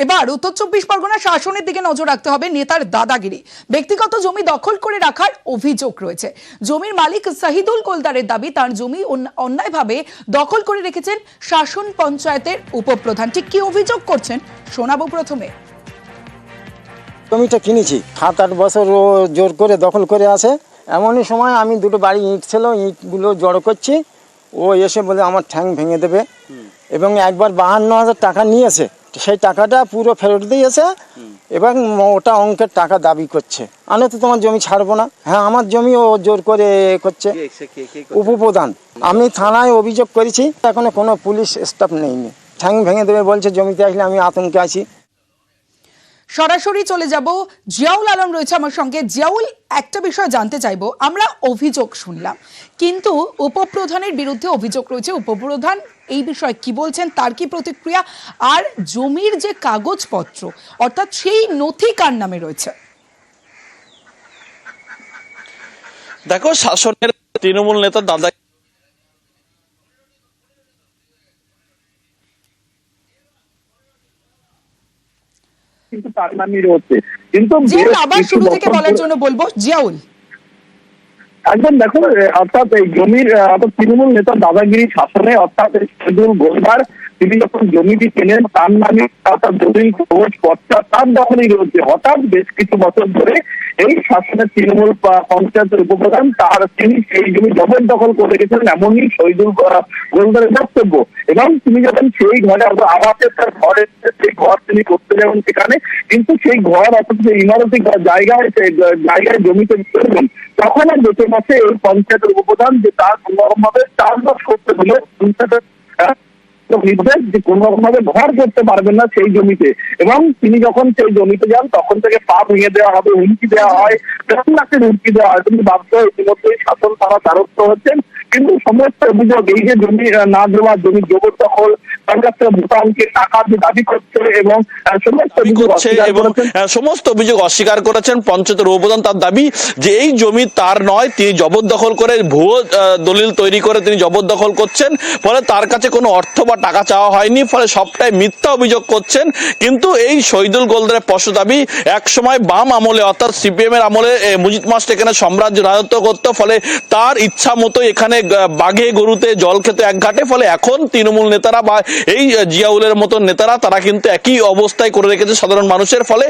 এবার উত্তর চব্বিশ পরগনা শাসনের দিকে নজর রাখতে হবে। নেতার দাদাগিরি, ব্যক্তিগত জমি দখল করে রাখার অভিযোগ রয়েছে। জমির মালিক শাহিদুল গোলদারের দাবি, তার জমি অন্যায়ভাবে দখল করে রেখেছেন শাসন পঞ্চায়েতের উপপ্রধান। ঠিক কি অভিযোগ করছেন শোনাবো। প্রথমে জমিটা কিনেছি 7-8 বছর ও জোর করে দখল করে আছে। এমনই সময় আমি দুটো বাড়ি ইট ছিল, ইটগুলো জড়ো করছি, ও এসে বলে আমার ঠ্যাং ভেঙে দেবে এবং একবার 52,000 টাকা নিয়েছে। সেই টাকাটা পুরো ফেরত দিয়েছে এবং ওটা অঙ্কের টাকা দাবি করছে। আমি তো তোমার জমি ছাড়বো না। হ্যাঁ, আমার জমি ও জোর করে করছে, উপপ্রধান। আমি থানায় অভিযোগ করেছি, এখনো কোনো পুলিশ স্টাফ নেইনি। ঠ্যাং ভেঙে দেবে বলছে, জমিতে আসলে আমি আতঙ্কে আছি। সরাসরি চলে যাব, জিয়াউল আলম রয়েছে আমার সঙ্গে। জিয়াউল, একটা বিষয় জানতে চাইবো, আমরা অভিযোগ শুনলাম কিন্তু উপপ্রধানের বিরুদ্ধে অভিযোগ রয়েছে। উপপ্রধান এই বিষয়ে কি বলছেন, তার কি প্রতিক্রিয়া, আর জমির যে কাগজপত্র অর্থাৎ সেই নথি কার নামে রয়েছে? দেখো, শাসনের তৃণমূল নেতা দাদা কিন্তু তার নামই রয়েছে। কিন্তু আবার শুরু থেকে বলার জন্য বলবো জিয়াউল। একদম দেখো, অর্থাৎ এই জমির তৃণমূল নেতা দাদাগিরি শাসনে, অর্থাৎ শাহিদুল গোলদার তিনি যখন জমিটি কেনেন তার নামে, অর্থাৎ দলিল কাগজ পত্র তার দখলেই রয়েছে। হঠাৎ বেশ কিছু বছর ধরে এই শাসনের তৃণমূল পঞ্চায়েতের উপপ্রধান তিনি সেই জমি জবরদখল করে রেখেছেন, এমনই শহীদুল গোলদারের বক্তব্য। এবং তিনি যখন সেই ঘরে আবাসের তার ঘরে সেই ঘর তিনি করতে যাবেন সেখানে, কিন্তু সেই ঘর অর্থাৎ সেই ইমারতি জায়গায় জমিতে করবেন, তখন আর বেঁচে মাসে এই পঞ্চায়েতের উপপ্রধান যে তার কোনোরকম ভাবে চাষবাস করতে হলে পঞ্চায়েতের নির্দেশ যে কোন রকম ভাবে ঘর করতে পারবেন না সেই জমিতে। এবং তিনি যখন সেই জমিতে যান তখন থেকে পা ভেঙে দেওয়া হবে, হুমকি দেওয়া হয়, লাখের হুমকি দেওয়া হয়। কিন্তু বাধ্য ইতিমধ্যেই শাসন তারা দ্বারস্থ হচ্ছেন। কিন্তু সমস্ত অভিযোগ, এই যে জমি না দেওয়া, জমির জবরদখল, তার কাছ থেকে মোটা অঙ্কের টাকা দাবি করছে এবং সমস্ত অভিযোগ অস্বীকার করেছেন পঞ্চায়েতের উপপ্রধান। তার দাবি যে এই জমি তার নয়, তিনি জবরদখল করে ভুয়ো দলিল তৈরি করে তিনি জবরদখল করছেন, ফলে তার কাছে কোনো অর্থ বা টাকা চাওয়া হয়নি, ফলে সবটাই মিথ্যা অভিযোগ করছেন। কিন্তু এই শহীদুল গোলদারের স্পষ্ট দাবি, এক সময় বাম আমলে অর্থাৎ সিপিএম এর আমলে মুজিদ মাস্টার এখানে সাম্রাজ্য রাজত্ব করত, ফলে তার ইচ্ছা মতো এখানে বাঘে গরুতে জল খেতে এক ঘাটে। ফলে এখন তৃণমূল নেতারা বা এই জিয়াউলের মতন নেতারা তারা কিন্তু একই অবস্থায় করে রেখেছে সাধারণ মানুষের। ফলে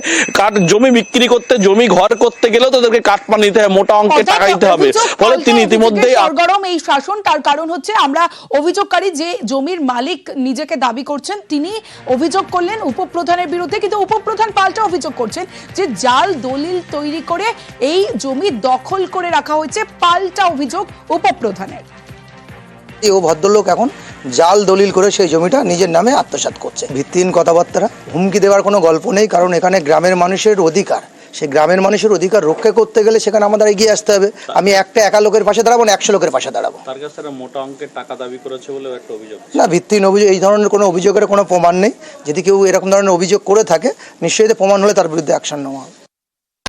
জমি বিক্রি করতে, জমি ঘর করতে গেলেও তাদেরকে কাটপা নিতে হবে, মোটা অঙ্কের টাকা দিতে হবে। ফলে তিনি ইতিমধ্যেই গরম এই শাসন। তার কারণ হচ্ছে, আমরা অভিযোগকারী যে জমির মালিক নিজেকে দাবি করছেন, তিনি অভিযোগ করলেন উপপ্রধানের বিরুদ্ধে, কিন্তু উপপ্রধান পাল্টা অভিযোগ করছেন যে জাল দলিল তৈরি করে এই জমি দখল করে রাখা হয়েছে। পাল্টা অভিযোগ উপপ্রধানের। ও ভদ্রলোক এখন জাল দলিল করে সেই জমিটা নিজের নামে আত্মসাৎ করছে। ভিত্তিহীন কথাবার্তা, হুমকি দেওয়ার কোনো গল্প নেই। কারণ এখানে গ্রামের মানুষের অধিকার, সেই গ্রামের মানুষের অধিকার রক্ষা করতে গেলে সেখানে আমাদের এগিয়ে আসতে হবে। আমি একা লোকের পাশে দাঁড়াবো না, 100 লোকের পাশে দাঁড়াবো। তার কাছে মোটা অঙ্কের টাকা দাবি করেছে বলে একটা অভিযোগ। না, ভিত্তিহীন অভিযোগ, এই ধরনের কোনো অভিযোগের কোনো প্রমাণ নেই। যদি কেউ এরকম ধরনের অভিযোগ করে থাকে, নিশ্চয়ই প্রমাণ হলে তার বিরুদ্ধে অ্যাকশন নেওয়া হবে।